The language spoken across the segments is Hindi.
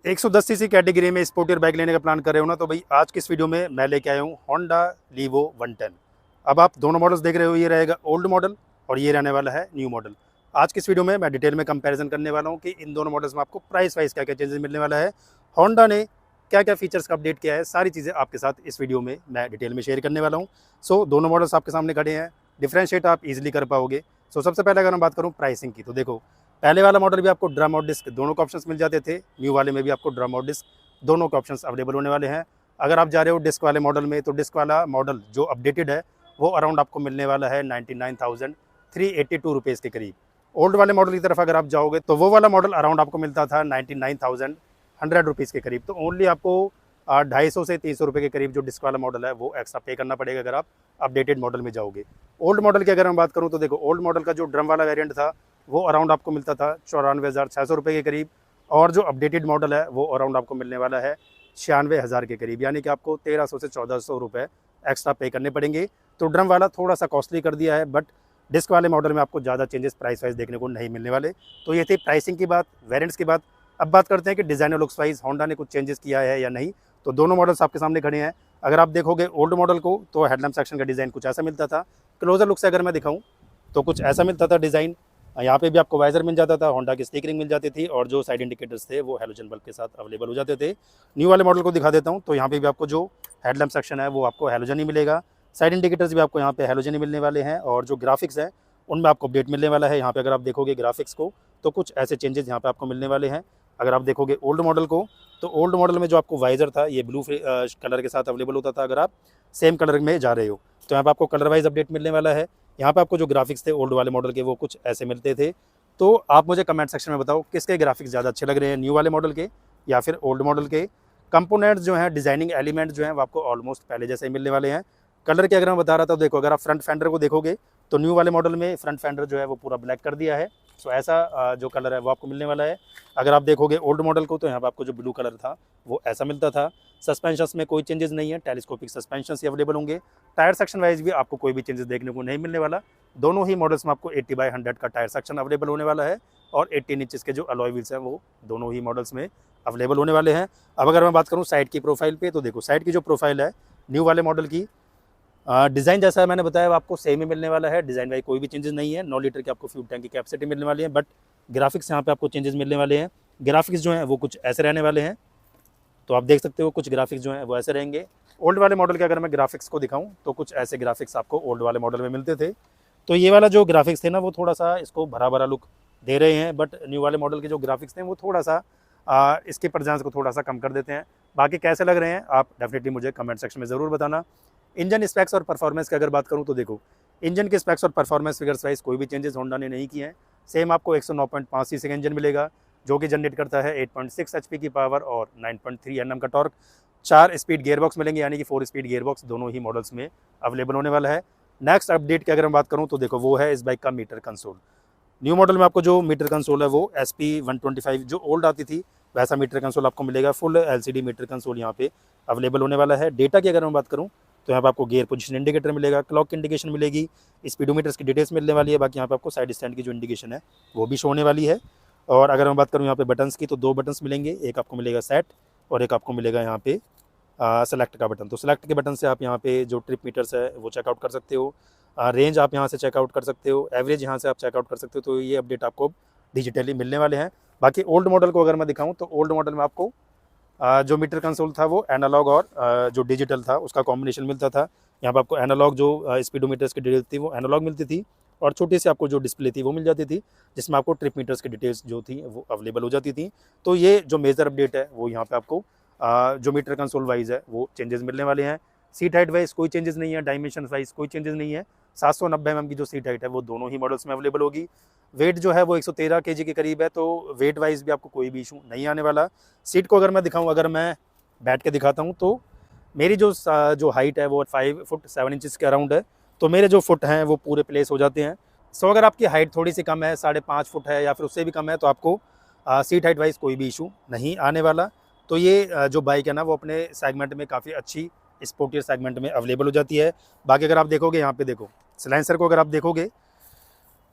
110 सीसी कैटेगरी में स्पोर्टियर बाइक लेने का प्लान कर रहे हो ना, तो भाई आज की इस वीडियो में मैं लेके आया हूँ होंडा लीवो 110। अब आप दोनों मॉडल्स देख रहे हो, ये रहेगा ओल्ड मॉडल और ये रहने वाला है न्यू मॉडल। आज की इस वीडियो में मैं डिटेल में कंपैरिजन करने वाला हूँ कि इन दोनों मॉडल्स में आपको प्राइस वाइज क्या क्या चेंजेस मिलने वाला है, होंडा ने क्या क्या फीचर्स का अपडेट किया है, सारी चीज़ें आपके साथ इस वीडियो में मैं डिटेल में शेयर करने वाला हूँ। सो दोनों मॉडल्स आपके सामने खड़े हैं, डिफ्रेंशिएट आप इजीली कर पाओगे। सो सबसे पहले अगर मैं बात करूँ प्राइसिंग की, तो देखो पहले वाला मॉडल भी आपको ड्रम और डिस्क दोनों के ऑप्शंस मिल जाते थे, न्यू वाले में भी आपको ड्रम और डिस्क दोनों के ऑप्शंस अवेलेबल होने वाले हैं। अगर आप जा रहे हो डिस्क वाले मॉडल में, तो डिस्क वाला मॉडल जो अपडेटेड है वो अराउंड आपको मिलने वाला है 99,382 रुपीज़ के करीब। ओल्ड वाले मॉडल की तरफ अगर आप जाओगे तो वो वाला मॉडल अराउंड आपको मिलता था 99,100 रुपीज़ के करीब। तो ओनली आपको 250 से 300 रुपये के करीब जो डिस्क वाला मॉडल है वो एक्स्ट्रा पे करना पड़ेगा अगर आप अपडेटेड मॉडल में जाओगे। ओल्ड मॉडल की अगर मैं बात करूँ तो देखो ओल्ड मॉडल का जो ड्रम वाला वेरिएंट था वो अराउंड आपको मिलता था 94,600 रुपये के करीब, और जो अपडेटेड मॉडल है वो अराउंड आपको मिलने वाला है 96,000 के करीब, यानी कि आपको 1300 से 1400 रुपये एक्स्ट्रा पे करने पड़ेंगे। तो ड्रम वाला थोड़ा सा कॉस्टली कर दिया है, बट डिस्क वाले मॉडल में आपको ज़्यादा चेंजेस प्राइस वाइज देखने को नहीं मिलने वाले। तो ये थी प्राइसिंग की बात, वेरिएंट्स की बात। अब बात करते हैं कि डिज़ाइन और लुक्स वाइज होंडा ने कुछ चेंजेस किया है या नहीं। तो दोनों मॉडल्स आपके सामने खड़े हैं। अगर आप देखोगे ओल्ड मॉडल को तो हेडलैम्प सेक्शन का डिज़ाइन कुछ ऐसा मिलता था। क्लोजर लुक से अगर मैं दिखाऊँ तो कुछ ऐसा मिलता था डिज़ाइन। यहाँ पे भी आपको वाइजर मिल जाता था, होंडा की स्टिकरिंग मिल जाती थी, और जो साइड इंडिकेटर्स थे वो हैलोजन बल्ब के साथ अवेलेबल हो जाते थे। न्यू वाले मॉडल को दिखा देता हूँ, तो यहाँ पे भी आपको जो हेडलैम्प सेक्शन है वो आपको हैलोजन ही मिलेगा। साइड इंडिकेटर्स भी आपको यहाँ पे हैलोजन ही मिलने वाले हैं, और जो ग्राफिक्स है उनमें आपको अपडेट मिलने वाला है। यहाँ पे अगर आप देखोगे ग्राफिक्स को तो कुछ ऐसे चेंजेस यहाँ पे आपको मिलने वाले हैं। अगर आप देखोगे ओल्ड मॉडल को तो ओल्ड मॉडल में जो आपको वाइजर था ये ब्लू कलर के साथ अवेलेबल होता था। अगर आप सेम कलर में जा रहे हो तो यहाँ पे आपको कलर वाइज अपडेट मिलने वाला है। यहाँ पे आपको जो ग्राफिक्स थे ओल्ड वाले मॉडल के वो कुछ ऐसे मिलते थे। तो आप मुझे कमेंट सेक्शन में बताओ किसके ग्राफिक्स ज़्यादा अच्छे लग रहे हैं, न्यू वाले मॉडल के या फिर ओल्ड मॉडल के। कंपोनेंट्स जो हैं, डिजाइनिंग एलिमेंट जो हैं वो आपको ऑलमोस्ट पहले जैसे ही मिलने वाले हैं। कलर की अगर मैं बता रहा था, देखो अगर आप फ्रंट फेंडर को देखोगे तो न्यू वाले मॉडल में फ्रंट फेंडर जो है वो पूरा ब्लैक कर दिया है। सो ऐसा जो कलर है वो आपको मिलने वाला है। अगर आप देखोगे ओल्ड मॉडल को तो यहाँ पर आपको जो ब्लू कलर था वो ऐसा मिलता था। सस्पेंशंस में कोई चेंजेस नहीं है, टेलीस्कोपिक सस्पेंशंस ही अवेलेबल होंगे। टायर सेक्शन वाइज भी आपको कोई भी चेंजेस देखने को नहीं मिलने वाला। दोनों ही मॉडल्स में आपको 80/100 का टायर सेक्शन अवेलेबल होने वाला है, और 18 इंचेस के जो अलॉय व्हील्स हैं वो दोनों ही मॉडल्स में अवेलेबल होने वाले हैं। अब अगर मैं बात करूँ साइड की प्रोफाइल पे, तो देखो साइड की जो प्रोफाइल है न्यू वाले मॉडल की, डिज़ाइन जैसा मैंने बताया आपको सेम ही मिलने वाला है। डिज़ाइन वाइज कोई भी चेंजेस नहीं है। 9 लीटर की आपको फ्यूल टैंक की कैपेसिटी मिलने वाली है, बट ग्राफिक्स यहाँ पे आपको चेंजेस मिलने वाले हैं। ग्राफिक्स जो हैं वो कुछ ऐसे रहने वाले हैं। तो आप देख सकते हो कुछ ग्राफिक्स जो हैं वो ऐसे रहेंगे। ओल्ड वाले मॉडल के अगर मैं ग्राफिक्स को दिखाऊं तो कुछ ऐसे ग्राफिक्स आपको ओल्ड वाले मॉडल में मिलते थे। तो ये वाला जो ग्राफिक्स थे ना वो थोड़ा सा इसको भरा भरा लुक दे रहे हैं, बट न्यू वाले मॉडल के जो ग्राफिक्स थे वो थोड़ा सा इसके परफॉर्मेंस को थोड़ा सा कम कर देते हैं। बाकी कैसे लग रहे हैं आप डेफिनेटली मुझे कमेंट सेक्शन में ज़रूर बताना। इंजन स्पेक्स और परफॉर्मेंस की अगर बात करूँ तो देखो इंजन के स्पेक्स और परफॉर्मेंस फिगर्स वाइज कोई भी चेंजेस होंडा ने नहीं किए हैं। सेम आपको 109.5 सीसी का इंजन मिलेगा जो कि जनरेट करता है 8.6 एचपी की पावर और 9.3 एनएम का टॉर्क। 4 स्पीड गियरबॉक्स मिलेंगे, यानी कि 4 स्पीड गियरबॉक्स दोनों ही मॉडल्स में अवेलेबल होने वाला है। नेक्स्ट अपडेट की अगर मैं बात करूँ तो देखो वो है इस बाइक का मीटर कंसोल। न्यू मॉडल में आपको जो मीटर कंसोल है वो SP125 जो ओल्ड आती थी वैसा मीटर कंसोल आपको मिलेगा। फुल LCD मीटर कंसोल यहाँ पे अवेलेबल होने वाला है। डेटा की अगर मैं बात करूँ तो यहाँ पे आपको गियर पोजीशन इंडिकेटर मिलेगा, क्लॉक इंडिकेशन मिलेगी, स्पीडोमीटर्स की डिटेल्स मिलने वाली है। बाकी यहाँ पे आपको साइड स्टैंड की जो इंडिकेशन है वो भी शो होने वाली है। और अगर मैं बात करूँ यहाँ पे बटन्स की तो 2 बटन्स मिलेंगे, एक आपको मिलेगा सेट और एक आपको मिलेगा यहाँ पे सेलेक्ट का बटन। तो सेलेक्ट के बटन से आप यहाँ पे जो ट्रिप मीटर्स है वो चेकआउट कर सकते हो, रेंज आप यहाँ से चेकआउट कर सकते हो, एवरेज यहाँ से आप चेकआउट कर सकते हो। तो ये अपडेट आपको डिजिटली मिलने वाले हैं। बाकी ओल्ड मॉडल को अगर मैं दिखाऊँ तो ओल्ड मॉडल में आपको जो मीटर कंसोल था वो एनालॉग और जो डिजिटल था उसका कॉम्बिनेशन मिलता था। यहाँ पर आपको एनालॉग जो स्पीडोमीटर्स की डिटेल्स थी वो एनालॉग मिलती थी, और छोटी सी आपको जो डिस्प्ले थी वो मिल जाती थी जिसमें आपको ट्रिप मीटर्स की डिटेल्स जो थी वो अवेलेबल हो जाती थी। तो ये जो मेजर अपडेट है वो यहाँ पे आपको जो मीटर कंसोल वाइज है वो चेंजेस मिलने वाले हैं। सीट हाइट वाइज कोई चेंजेस नहीं है, डायमेंशन वाइज कोई चेंजेस नहीं है। 790 mm की जो सीट हाइट है वो दोनों ही मॉडल्स में अवेलेबल होगी। वेट जो है वो 113 kg के करीब है, तो वेट वाइज भी आपको कोई भी इशू नहीं आने वाला। सीट को अगर मैं दिखाऊँ, अगर मैं बैठ के दिखाता हूँ तो मेरी जो हाइट है वो 5 फुट 7 इंचज़ के अराउंड है। तो मेरे जो फुट हैं वो पूरे प्लेस हो जाते हैं। सो अगर आपकी हाइट थोड़ी सी कम है, 5.5 फुट है या फिर उससे भी कम है, तो आपको सीट हाइट वाइज कोई भी इशू नहीं आने वाला। तो ये जो बाइक है ना वो अपने सेगमेंट में काफ़ी अच्छी स्पोर्टियर सेगमेंट में अवेलेबल हो जाती है। बाकी अगर आप देखोगे यहाँ पे देखो साइलेंसर को अगर आप देखोगे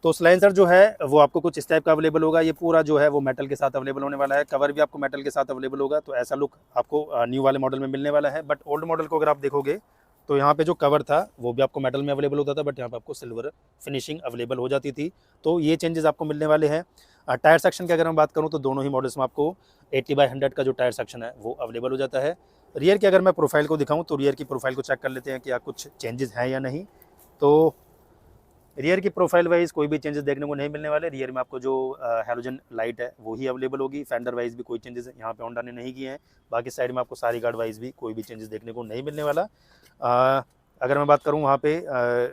तो साइलेंसर जो है वो आपको कुछ इस टाइप का अवेलेबल होगा। ये पूरा जो है वो मेटल के साथ अवेलेबल होने वाला है। कवर भी आपको मेटल के साथ अवेलेबल होगा। तो ऐसा लुक आपको न्यू वाले मॉडल में मिलने वाला है। बट ओल्ड मॉडल को अगर आप देखोगे तो यहाँ पे जो कवर था वो भी आपको मेटल में अवेलेबल होता था, बट यहाँ पे आपको सिल्वर फिनिशिंग अवेलेबल हो जाती थी। तो ये चेंजेस आपको मिलने वाले हैं। टायर सेक्शन की अगर मैं बात करूँ तो दोनों ही मॉडल्स में आपको 80/100 का जो टायर सेक्शन है वो अवेलेबल हो जाता है। रियर की अगर मैं प्रोफाइल को दिखाऊँ तो रियर की प्रोफाइल को चेक कर लेते हैं कि कुछ चेंजेस हैं या नहीं। तो रियर की प्रोफाइल वाइज कोई भी चेंजेस देखने को नहीं मिलने वाले। रियर में आपको जो हैलोजन लाइट है वो ही अवेलेबल होगी। फेंडर वाइज भी कोई चेंजेस यहाँ पे होंडा ने नहीं किए हैं। बाकी साइड में आपको सारी गार्ड वाइज भी कोई भी चेंजेस देखने को नहीं मिलने वाला। अगर मैं बात करूँ वहाँ पे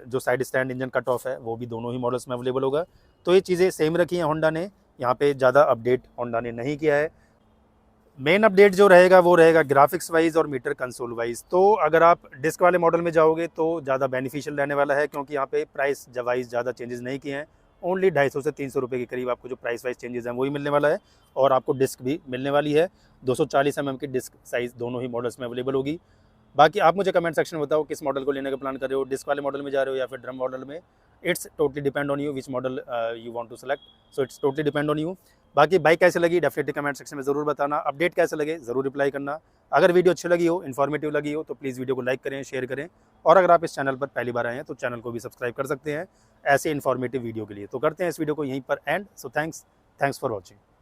जो side stand engine cut off है वो भी दोनों ही मॉडल्स में अवेलेबल होगा। तो ये चीज़ें सेम रखी हैं होंडा ने, यहाँ पे ज़्यादा अपडेट होंडा ने नहीं किया है। मेन अपडेट जो रहेगा वो रहेगा ग्राफिक्स वाइज और मीटर कंसोल वाइज। तो अगर आप डिस्क वाले मॉडल में जाओगे तो ज़्यादा बेनिफिशियल रहने वाला है, क्योंकि यहाँ पे प्राइस वाइज ज़्यादा चेंजेस नहीं किए हैं। ओनली 250 से 300 रुपये के करीब आपको जो प्राइस वाइज चेंजेस हैं वही मिलने वाला है। और आपको डिस्क भी मिलने वाली है। 240 mm की डिस्क साइज़ दोनों ही मॉडल्स में अवेलेबल होगी। बाकी आप मुझे कमेंट सेक्शन में बताओ किस मॉडल को लेने का प्लान कर रहे हो, डिस्क वाले मॉडल में जा रहे हो या फिर ड्रम मॉडल में। It's totally depend on you which model you want to select. So it's totally depend on you. बाकी बाइक कैसे लगी डेफिनेटली कमेंट सेक्शन में ज़रूर बताना। अपडेट कैसे लगे ज़रूर रिप्लाई करना। अगर वीडियो अच्छी लगी हो, इन्फॉर्मेटिव लगी हो तो प्लीज़ वीडियो को लाइक करें, शेयर करें। और अगर आप इस चैनल पर पहली बार आए हैं तो चैनल को भी सब्सक्राइब कर सकते हैं ऐसे इन्फॉर्मेटिव वीडियो के लिए। तो करते हैं इस वीडियो को यहीं पर and. So thanks for watching.